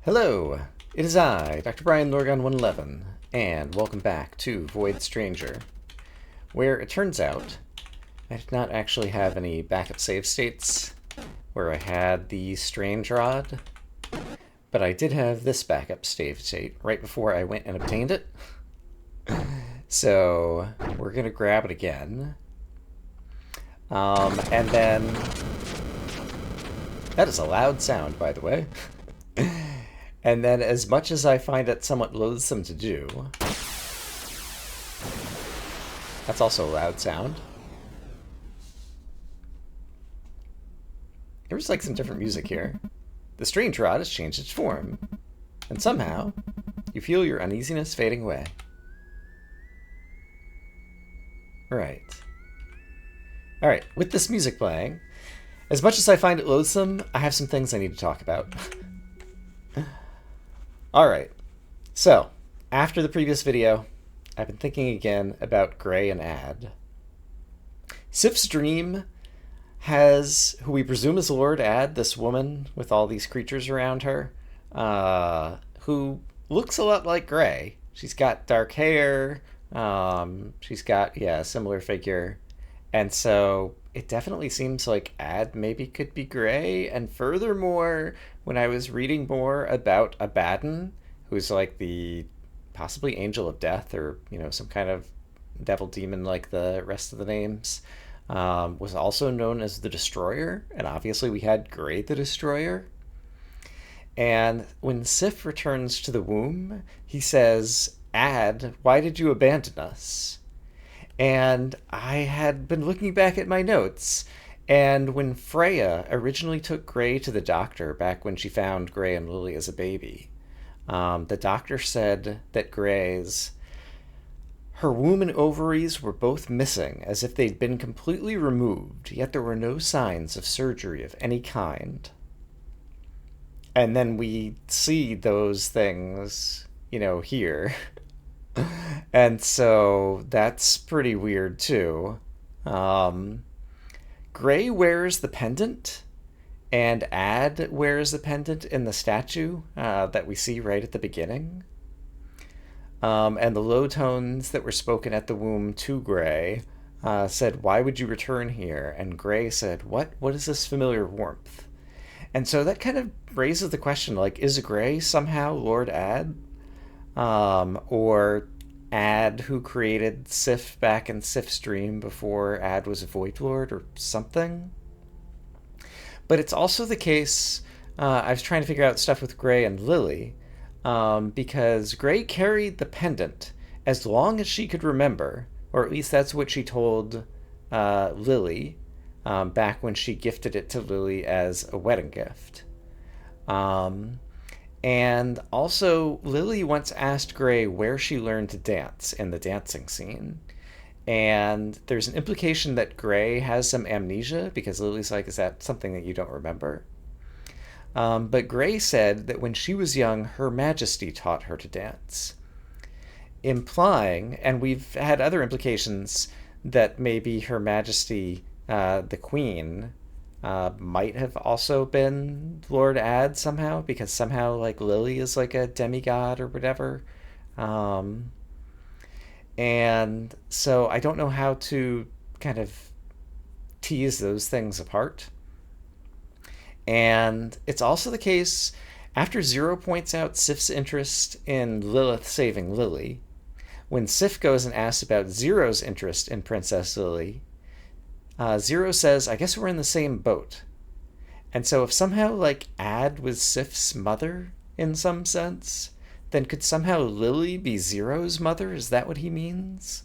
Hello, it is I, Dr. Brian Lorgon 111, and welcome back to Void Stranger, where it turns out I did not actually have any backup save states where I had the Strange Rod, but I did have this backup save state right before I went and obtained it. So we're going to grab it again. And then... That is a loud sound, by the way. And then, as much as I find it somewhat loathsome to do, that's also a loud sound. There's like some different music here. The strange rod has changed its form, and somehow you feel your uneasiness fading away. Right. Alright, with this music playing, as much as I find it loathsome, I have some things I need to talk about. Alright, so, after the previous video, I've been thinking again about Gray and Ad. Sif's dream has, who we presume is Lord Ad, this woman with all these creatures around her, who looks a lot like Gray. She's got dark hair, she's got, a similar figure, and so it definitely seems like Ad maybe could be Gray. And furthermore, when I was reading more about Abaddon, who's like the possibly angel of death, or some kind of devil demon like the rest of the names, was also known as the Destroyer, and obviously we had Gray the Destroyer. And when Sif returns to the womb, he says, "Ad, why did you abandon us?" And I had been looking back at my notes, and when Freya originally took Gray to the doctor back when she found Gray and Lily as a baby, the doctor said that her womb and ovaries were both missing, as if they'd been completely removed, yet there were no signs of surgery of any kind. And then we see those things, here. And so that's pretty weird too. Gray wears the pendant, and Ad wears the pendant in the statue that we see right at the beginning. And the low tones that were spoken at the womb to Gray said, "Why would you return here?" And Gray said, What is this familiar warmth?" And so that kind of raises the question, like, is Gray somehow Lord Ad? Or Ad, who created Sif back in Sif's dream before Ad was a Void Lord or something. But it's also the case, I was trying to figure out stuff with Gray and Lily, because Gray carried the pendant as long as she could remember, or at least that's what she told Lily back when she gifted it to Lily as a wedding gift. And also, Lily once asked Gray where she learned to dance in the dancing scene. And there's an implication that Gray has some amnesia, because Lily's like, is that something that you don't remember? But Gray said that when she was young, Her Majesty taught her to dance. Implying, and we've had other implications, that maybe Her Majesty, the Queen, might have also been Lord Ad somehow, because somehow like Lily is like a demigod or whatever. And so I don't know how to kind of tease those things apart. And it's also the case, after Zero points out Sif's interest in Lilith saving Lily, when Sif goes and asks about Zero's interest in Princess Lily, Zero says, "I guess we're in the same boat." And so if somehow, like, Ad was Sif's mother in some sense, then could somehow Lily be Zero's mother? Is that what he means?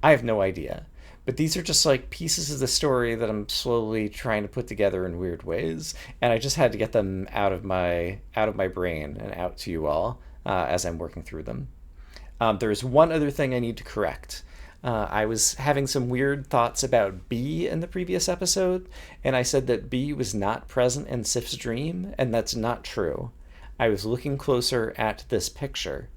I have no idea. But these are just, like, pieces of the story that I'm slowly trying to put together in weird ways, and I just had to get them out of my brain and out to you all as I'm working through them. There's one other thing I need to correct. I was having some weird thoughts about B in the previous episode, and I said that B was not present in Sif's dream, and that's not true. I was looking closer at this picture,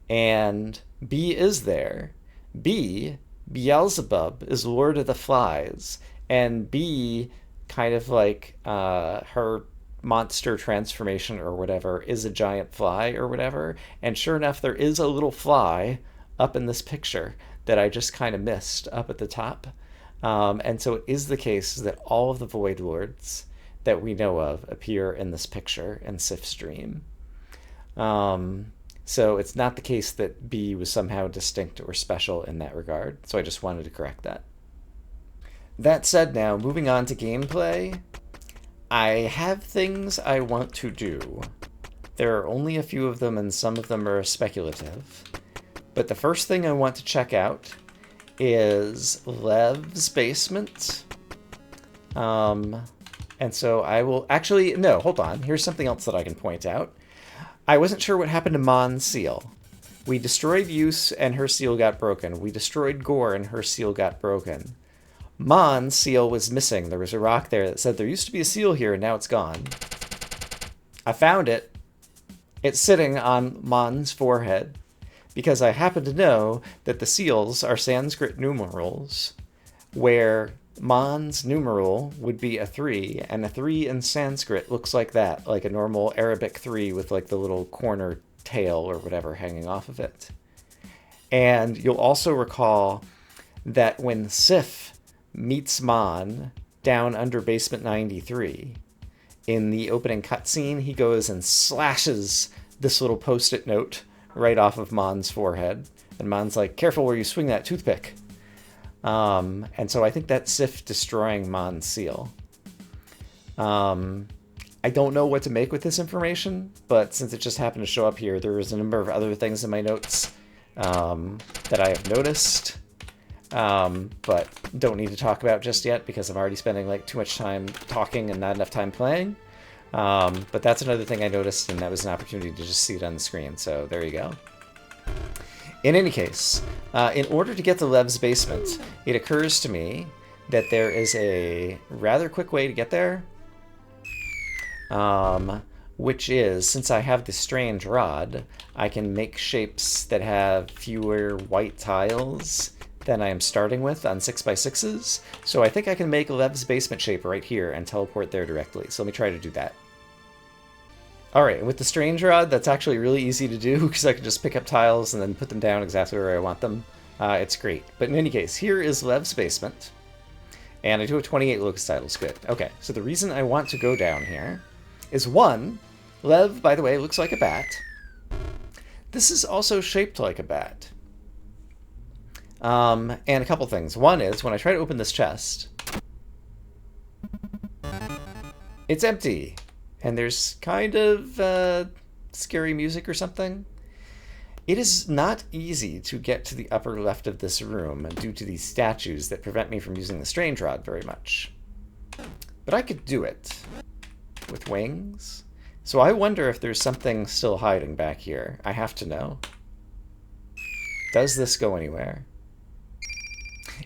and B is there. B, Beelzebub, is Lord of the Flies, and B, kind of like her monster transformation or whatever is a giant fly or whatever. And sure enough, there is a little fly up in this picture that I just kind of missed up at the top. And so it is the case that all of the Void Lords that we know of appear in this picture in Sif's dream. So it's not the case that B was somehow distinct or special in that regard. So I just wanted to correct that. That said, now moving on to gameplay, I have things I want to do. There are only a few of them, and some of them are speculative. But the first thing I want to check out is Lev's basement. And so I will actually, no, hold on. Here's something else that I can point out. I wasn't sure what happened to Mon's seal. We destroyed Use and her seal got broken. We destroyed Gore and her seal got broken. Mon's seal was missing. There was a rock there that said there used to be a seal here and now it's gone. I found it. It's sitting on Mon's forehead because I happen to know that the seals are Sanskrit numerals where Mon's numeral would be a 3, and a 3 in Sanskrit looks like that, like a normal Arabic 3 with like the little corner tail or whatever hanging off of it. And you'll also recall that when Sif meets Mon down under basement 93, in the opening cutscene, he goes and slashes this little post-it note right off of Mon's forehead. And Mon's like, careful where you swing that toothpick. And so I think that's Sif destroying Mon's seal. I don't know what to make with this information, but since it just happened to show up here, there is a number of other things in my notes that I have noticed, but don't need to talk about just yet because I'm already spending like too much time talking and not enough time playing. But that's another thing I noticed, and that was an opportunity to just see it on the screen, so there you go. In any case, in order to get to Lev's basement, it occurs to me that there is a rather quick way to get there, which is, since I have the strange rod, I can make shapes that have fewer white tiles than I am starting with on 6x6s. So I think I can make Lev's basement shape right here and teleport there directly. So let me try to do that. Alright, with the strange rod, that's actually really easy to do because I can just pick up tiles and then put them down exactly where I want them. It's great. But in any case, here is Lev's basement. And I do have 28 locus titles. Good. Okay, so the reason I want to go down here is, one, Lev, by the way, looks like a bat. This is also shaped like a bat. And a couple things. One is, when I try to open this chest, it's empty. And there's kind of scary music or something. It is not easy to get to the upper left of this room due to these statues that prevent me from using the strange rod very much. But I could do it with wings. So I wonder if there's something still hiding back here. I have to know. Does this go anywhere?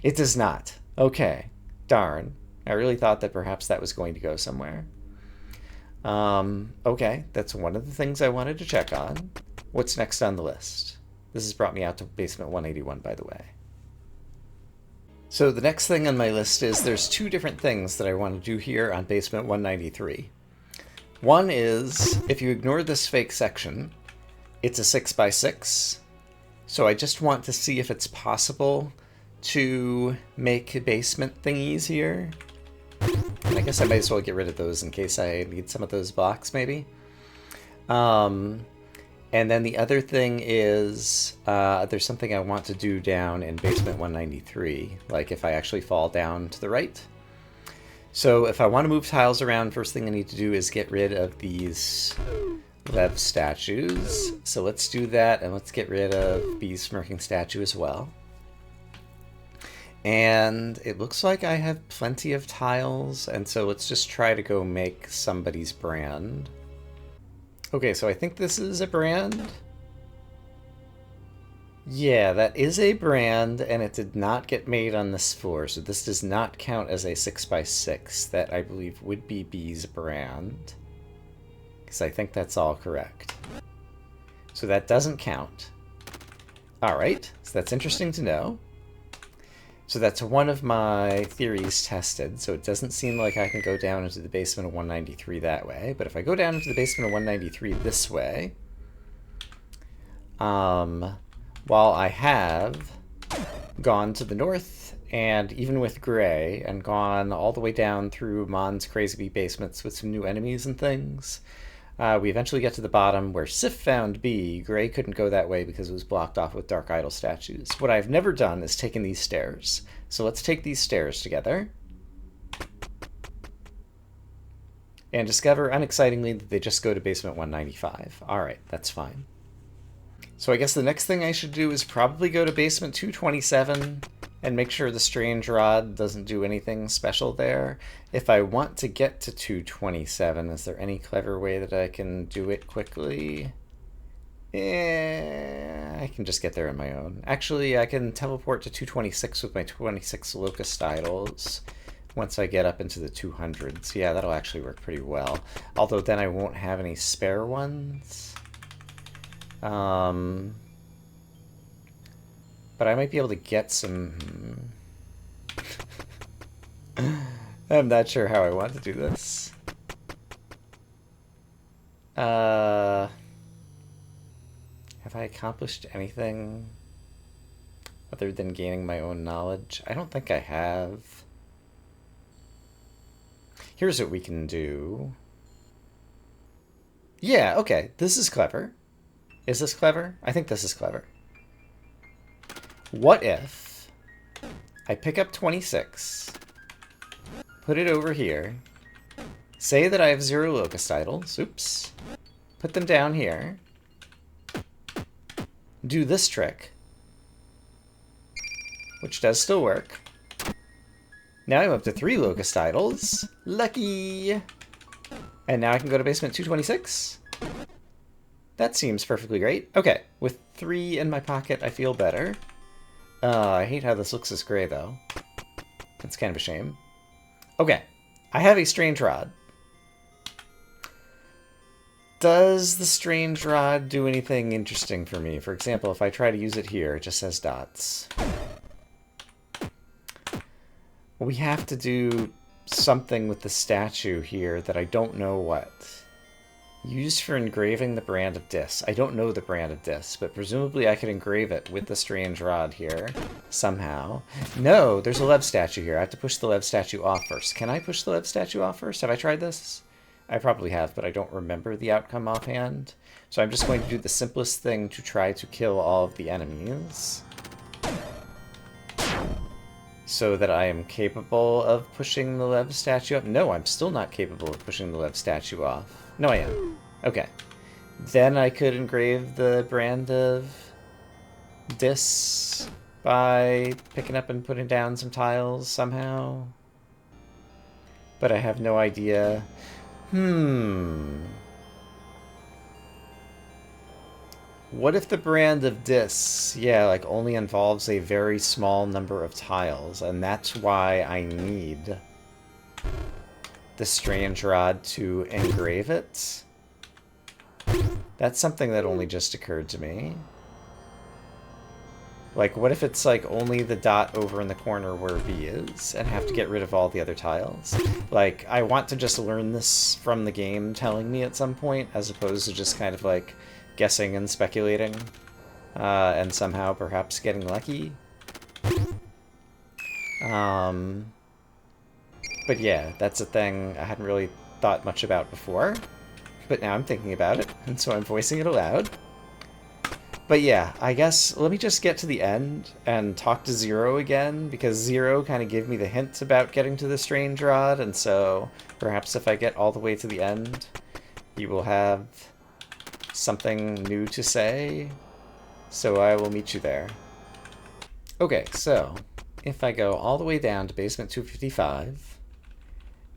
It does not. Okay. Darn. I really thought that perhaps that was going to go somewhere. Okay, that's one of the things I wanted to check on. What's next on the list? This has brought me out to basement 181, by the way. So the next thing on my list is there's two different things that I want to do here on basement 193. One is, if you ignore this fake section, it's a 6x6. So I just want to see if it's possible to make basement thingies here. I guess I might as well get rid of those in case I need some of those blocks, maybe. And then the other thing is there's something I want to do down in basement 193, like if I actually fall down to the right. So if I want to move tiles around, first thing I need to do is get rid of these Lev statues. So let's do that, and let's get rid of B's smirking statue as well. And it looks like I have plenty of tiles, and so let's just try to go make somebody's brand. Okay, so I think this is a brand. Yeah, that is a brand, and it did not get made on this floor, so this does not count as a 6x6. That, I believe, would be B's brand, because I think that's all correct. So that doesn't count. Alright, so that's interesting to know. So that's one of my theories tested, so it doesn't seem like I can go down into the basement of 193 that way. But if I go down into the basement of 193 this way, while I have gone to the north, and even with Gray, and gone all the way down through Mon's crazy bee basements with some new enemies and things, we eventually get to the bottom where Sif found B. Gray couldn't go that way because it was blocked off with Dark Idol statues. What I've never done is taken these stairs. So let's take these stairs together. And discover, unexcitingly, that they just go to basement 195. Alright, that's fine. So I guess the next thing I should do is probably go to basement 227 and make sure the strange rod doesn't do anything special there. If I want to get to 227, is there any clever way that I can do it quickly? I can just get there on my own. Actually, I can teleport to 226 with my 26 locust idols once I get up into the 200s. Yeah, that'll actually work pretty well. Although then I won't have any spare ones. But I might be able to get some... I'm not sure how I want to do this. Have I accomplished anything other than gaining my own knowledge? I don't think I have. Here's what we can do. Yeah, okay, this is clever. Is this clever? I think this is clever. What if I pick up 26, put it over here, say that I have 0 locust idols, oops, put them down here, do this trick, which does still work. Now I'm up to 3 locust idols. Lucky! And now I can go to basement 226. That seems perfectly great. Okay, with 3 in my pocket, I feel better. I hate how this looks as gray, though. It's kind of a shame. Okay, I have a strange rod. Does the strange rod do anything interesting for me? For example, if I try to use it here, it just says dots. We have to do something with the statue here that I don't know what. Used for engraving the brand of Dis. I don't know the brand of Dis, but presumably I could engrave it with the strange rod here, somehow. No, there's a Lev statue here. I have to push the Lev statue off first. Can I push the Lev statue off first? Have I tried this? I probably have, but I don't remember the outcome offhand. So I'm just going to do the simplest thing to try to kill all of the enemies, so that I am capable of pushing the Lev statue up. No, I'm still not capable of pushing the Lev statue off. No, I am. Okay. Then I could engrave the brand of Dis by picking up and putting down some tiles somehow. But I have no idea. What if the brand of Dis, yeah, like only involves a very small number of tiles, and that's why I need the strange rod to engrave it? That's something that only just occurred to me. Like, what if it's like only the dot over in the corner where B is, and have to get rid of all the other tiles? Like, I want to just learn this from the game telling me at some point, as opposed to just kind of like guessing and speculating, and somehow perhaps getting lucky. But yeah, that's a thing I hadn't really thought much about before, but now I'm thinking about it, and so I'm voicing it aloud. But yeah, I guess let me just get to the end and talk to Zero again, because Zero kind of gave me the hint about getting to the strange rod, and so perhaps if I get all the way to the end, he will have something new to say. So I will meet you there. Okay, so if I go all the way down to basement 255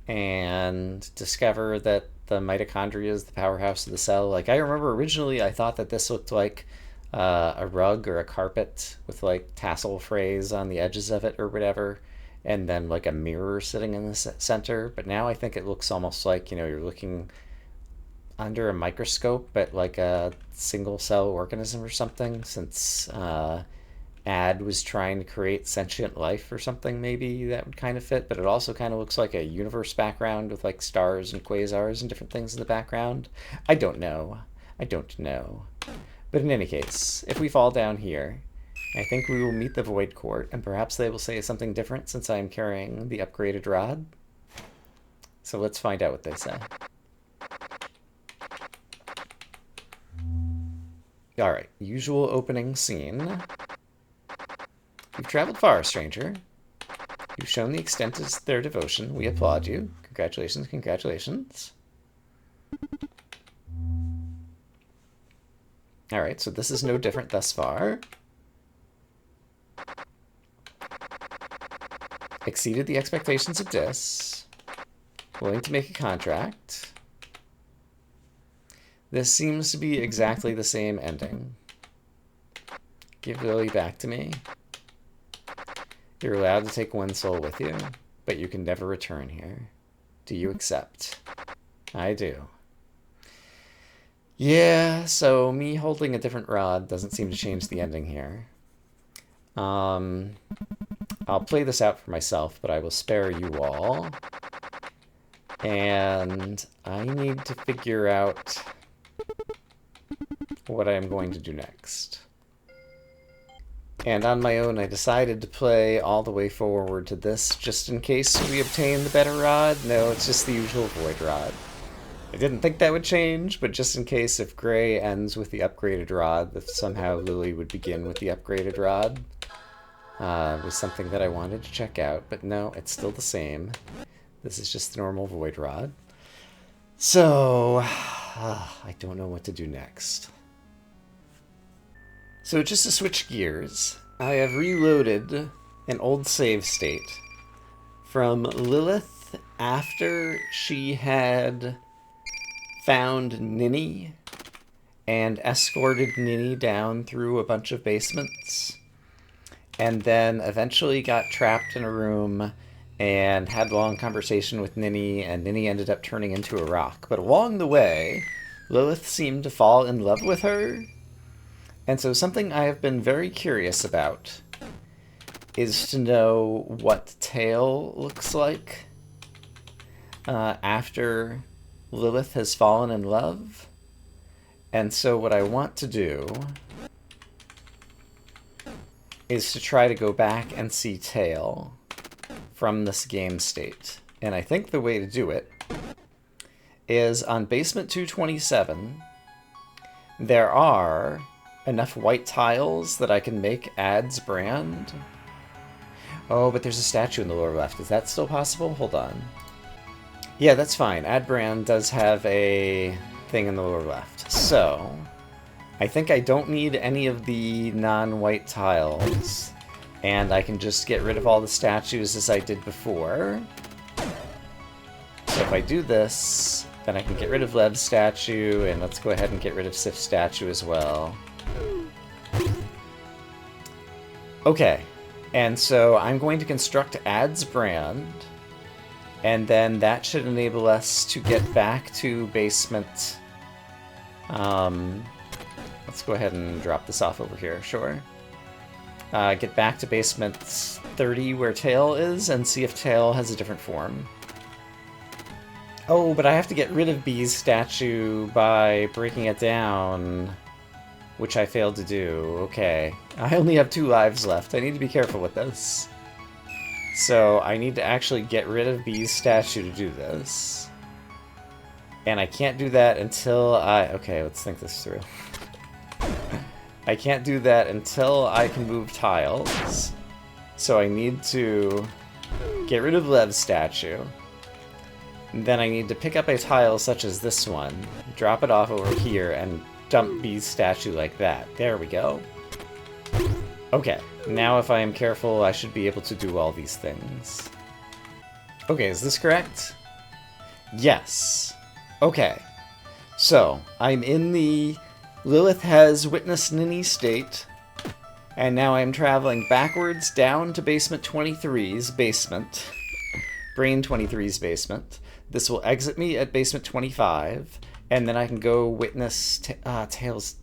and discover that the mitochondria is the powerhouse of the cell, like I remember originally I thought that this looked like a rug or a carpet with like tassel frays on the edges of it or whatever, and then like a mirror sitting in the center, but now I think it looks almost like, you know, you're looking under a microscope, but like a single cell organism or something, since Ad was trying to create sentient life or something, maybe that would kind of fit, but it also kind of looks like a universe background with like stars and quasars and different things in the background. I don't know. I don't know. But in any case, if we fall down here, I think we will meet the Void Court, and perhaps they will say something different since I am carrying the upgraded rod. So let's find out what they say. Alright, usual opening scene. You've traveled far, stranger. You've shown the extent of their devotion. We applaud you. Congratulations, congratulations. Alright, so this is no different thus far. Exceeded the expectations of Dis. Willing to make a contract. This seems to be exactly the same ending. Give Lily back to me. You're allowed to take one soul with you, but you can never return here. Do you accept? I do. Yeah, so me holding a different rod doesn't seem to change the ending here. I'll play this out for myself, but I will spare you all. And I need to figure out what I'm going to do next. And on my own, I decided to play all the way forward to this, just in case we obtain the better rod. No, it's just the usual void rod. I didn't think that would change, but just in case if Gray ends with the upgraded rod, that somehow Lily would begin with the upgraded rod, was something that I wanted to check out. But no, it's still the same. This is just the normal void rod. So, I don't know what to do next. So just to switch gears, I have reloaded an old save state from Lilith after she had found Ninny and escorted Ninny down through a bunch of basements, and then eventually got trapped in a room and had a long conversation with Ninny, and Ninny ended up turning into a rock. But along the way, Lilith seemed to fall in love with her. And so something I have been very curious about is to know what Tail looks like after Lilith has fallen in love. And so what I want to do is to try to go back and see Tail from this game state. And I think the way to do it is on basement 227, there are enough white tiles that I can make Ad's brand. Oh, but there's a statue in the lower left. Is that still possible? Hold on. Yeah, that's fine. Ad brand does have a thing in the lower left. So, I think I don't need any of the non-white tiles. And I can just get rid of all the statues as I did before. So if I do this, then I can get rid of Lev's statue, and let's go ahead and get rid of Sif's statue as well. Okay, and so I'm going to construct Ad's brand, and then that should enable us to get back to basement. Let's go ahead and drop this off over here, sure. Get back to basement 30 where Tail is, and see if Tail has a different form. Oh, but I have to get rid of B's statue by breaking it down, which I failed to do. Okay. I only have 2 lives left. I need to be careful with this. So I need to actually get rid of B's statue to do this. And I can't do that until I... Okay, let's think this through. I can't do that until I can move tiles. So I need to get rid of Lev's statue. And then I need to pick up a tile such as this one, drop it off over here, and dump B's statue like that. There we go. Okay, now if I am careful, I should be able to do all these things. Okay, is this correct? Yes. Okay. So, I'm in the Lilith has witnessed Ninny state, and now I'm traveling backwards down to basement 23's basement. Brain 23's basement. This will exit me at basement 25, and then I can go witness... Tail's...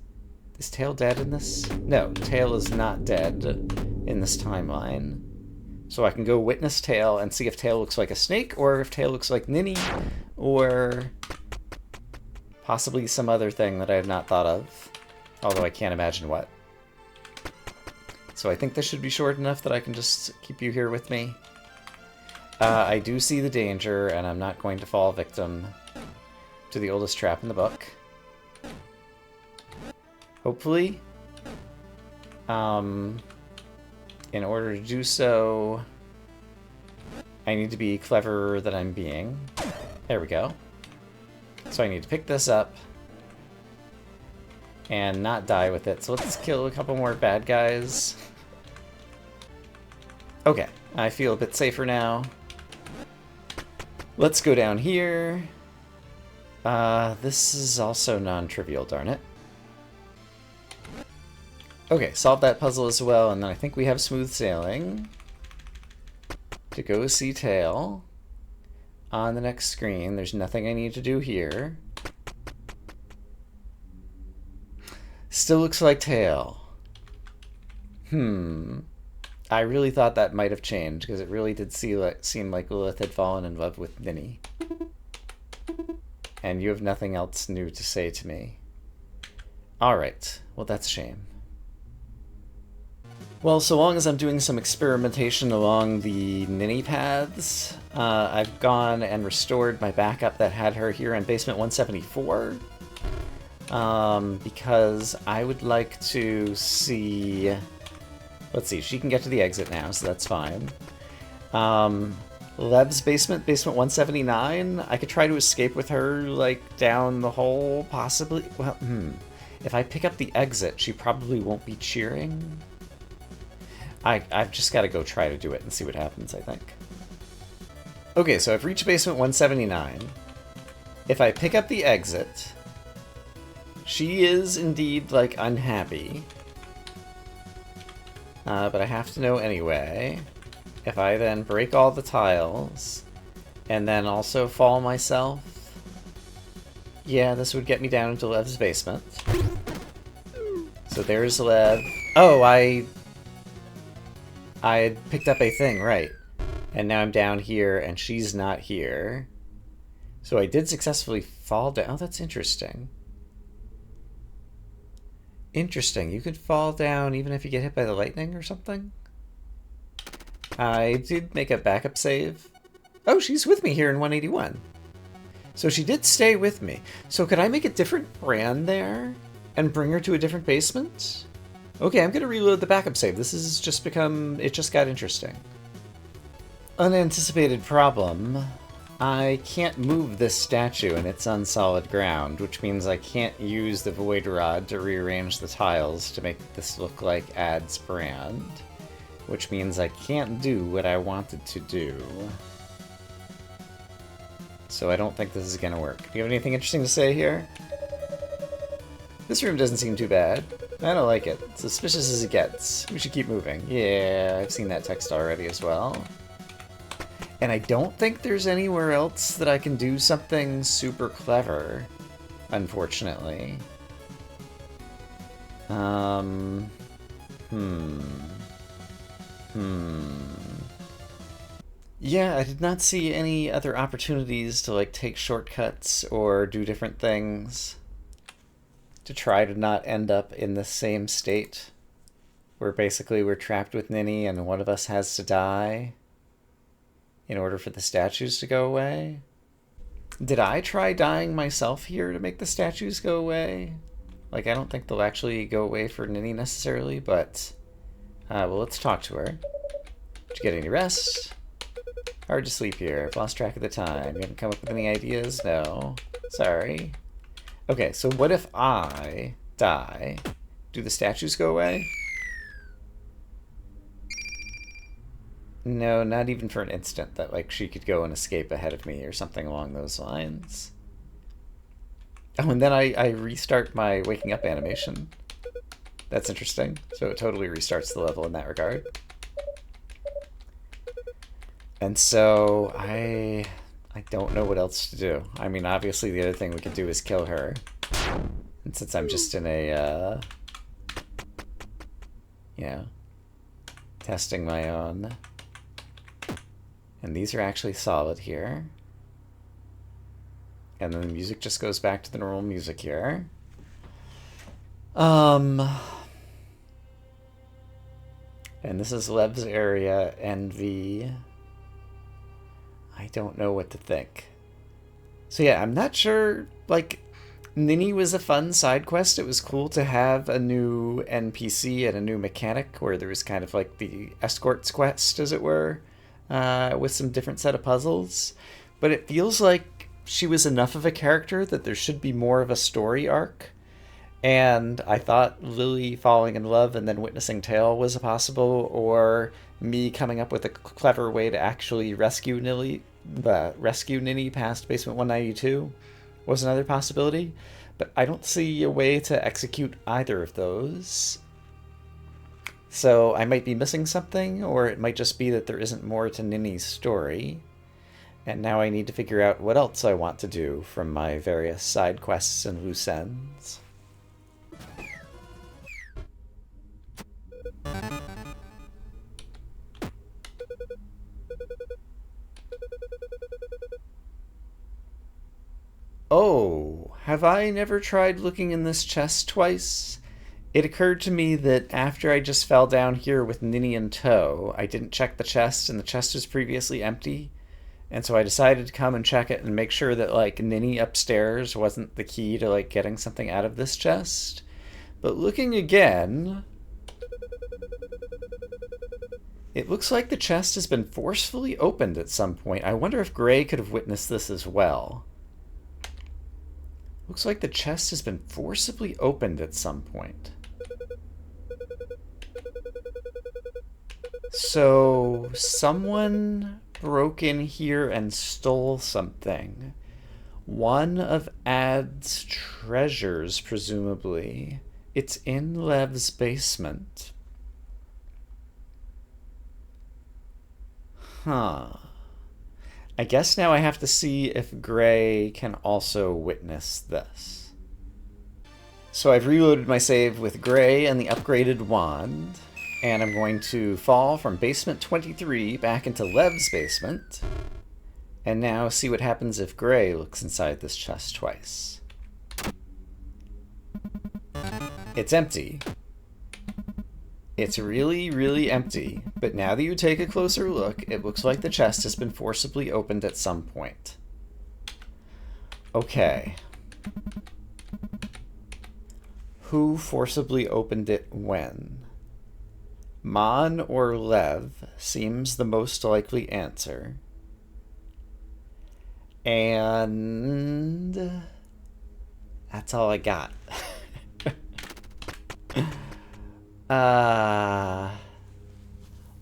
Is Tail dead in this? No, Tail is not dead. in this timeline. So I can go witness Tail and see if Tail looks like a snake, or if Tail looks like Ninny, or possibly some other thing that I have not thought of. Although I can't imagine what. So I think this should be short enough that I can just keep you here with me. I do see the danger, and I'm not going to fall victim to the oldest trap in the book. Hopefully. In order to do so, I need to be cleverer than I'm being. There we go. So I need to pick this up and not die with it. So let's kill a couple more bad guys. Okay, I feel a bit safer now. Let's go down here. This is also non-trivial, darn it. Okay, solve that puzzle as well, and then I think we have smooth sailing to go see Tail on the next screen. There's nothing I need to do here. Still looks like Tail. I really thought that might have changed, because it really did seem like Lilith had fallen in love with Ninny. And you have nothing else new to say to me. Alright, well that's a shame. Well, so long as I'm doing some experimentation along the Ninny paths, I've gone and restored my backup that had her here in basement 174. Because I would like to see... Let's see, she can get to the exit now, so that's fine. Lev's basement, basement 179, I could try to escape with her, like, down the hole, possibly. Well, if I pick up the exit, she probably won't be cheering. I've just got to go try to do it and see what happens, I think. Okay, so I've reached basement 179. If I pick up the exit, she is indeed, like, unhappy. But I have to know anyway. If I then break all the tiles, and then also fall myself, yeah, this would get me down into Lev's basement. So there's Lev. Oh, I had picked up a thing, right. And now I'm down here, and she's not here. So I did successfully fall down. Oh, that's interesting. Interesting. You could fall down even if you get hit by the lightning or something? I did make a backup save. Oh, she's with me here in 181. So she did stay with me. So could I make a different brand there and bring her to a different basement? Okay, I'm going to reload the backup save. This has just become... It just got interesting. Unanticipated problem. I can't move this statue and it's on solid ground, which means I can't use the void rod to rearrange the tiles to make this look like Ad's brand. Which means I can't do what I wanted to do. So I don't think this is going to work. Do you have anything interesting to say here? This room doesn't seem too bad. I don't like it. Suspicious as it gets. We should keep moving. Yeah, I've seen that text already as well. And I don't think there's anywhere else that I can do something super clever, unfortunately. Yeah, I did not see any other opportunities to, like, take shortcuts or do different things to try to not end up in the same state where basically we're trapped with Ninny and one of us has to die in order for the statues to go away. Did I try dying myself here to make the statues go away? Like, I don't think they'll actually go away for Ninny necessarily, but... well, let's talk to her. Did you get any rest? Hard to sleep here. I've lost track of the time. You haven't come up with any ideas? No. Sorry. Okay, so what if I die? Do the statues go away? No, not even for an instant. That, like, she could go and escape ahead of me or something along those lines. Oh, and then I restart my waking up animation. That's interesting. So it totally restarts the level in that regard. And so I don't know what else to do. I mean, obviously the other thing we could do is kill her. And since I'm just in a, you know, Testing my own. And these are actually solid here. And then the music just goes back to the normal music here. And this is Lev's area, Envy. I don't know what to think. So yeah, I'm not sure, like, Ninny was a fun side quest. It was cool to have a new NPC and a new mechanic where there was kind of like the escorts quest, as it were, with some different set of puzzles. But it feels like she was enough of a character that there should be more of a story arc. And I thought Lily falling in love and then witnessing Tail was a possible, or me coming up with a clever way to actually rescue Ninny past Basement 192 was another possibility. But I don't see a way to execute either of those. So I might be missing something, or it might just be that there isn't more to Ninny's story. And now I need to figure out what else I want to do from my various side quests and loose ends. Oh, have I never tried looking in this chest twice? It occurred to me that after I just fell down here with Ninny in tow, I didn't check the chest, and the chest was previously empty. And so I decided to come and check it and make sure that, like, Ninny upstairs wasn't the key to, like, getting something out of this chest. But looking again, it looks like the chest has been forcefully opened at some point. I wonder if Gray could have witnessed this as well. Looks like the chest has been forcibly opened at some point. So someone broke in here and stole something. One of Ad's treasures, presumably. It's in Lev's basement. Huh. I guess now I have to see if Gray can also witness this. So I've reloaded my save with Gray and the upgraded wand, and I'm going to fall from basement 23 back into Lev's basement, and now see what happens if Gray looks inside this chest twice. It's empty. It's really, really empty, but now that you take a closer look, it looks like the chest has been forcibly opened at some point. Okay. Who forcibly opened it when? Mon or Lev seems the most likely answer. And that's all I got.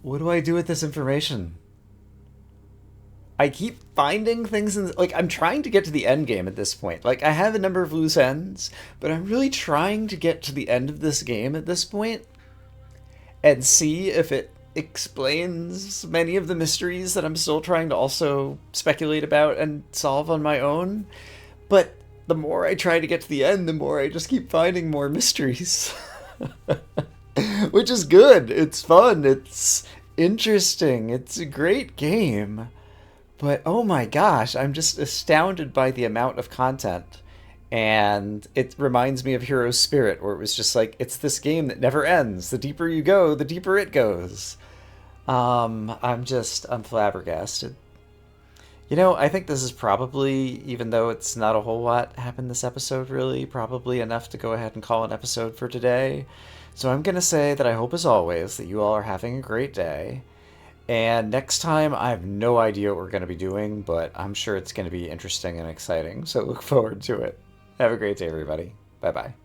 What do I do with this information? I keep finding things in, like, I'm trying to get to the end game at this point. Like, I have a number of loose ends, but I'm really trying to get to the end of this game at this point and see if it explains many of the mysteries that I'm still trying to also speculate about and solve on my own. But the more I try to get to the end, the more I just keep finding more mysteries. Which is good. It's fun. It's interesting. It's a great game. But oh my gosh, I'm just astounded by the amount of content. And it reminds me of Hero's Spirit, where it was just like, it's this game that never ends. The deeper you go, the deeper it goes. I'm flabbergasted. You know, I think this is probably, even though it's not a whole lot happened this episode really, probably enough to go ahead and call an episode for today. So I'm going to say that I hope, as always, that you all are having a great day. And next time, I have no idea what we're going to be doing, but I'm sure it's going to be interesting and exciting. So look forward to it. Have a great day, everybody. Bye-bye.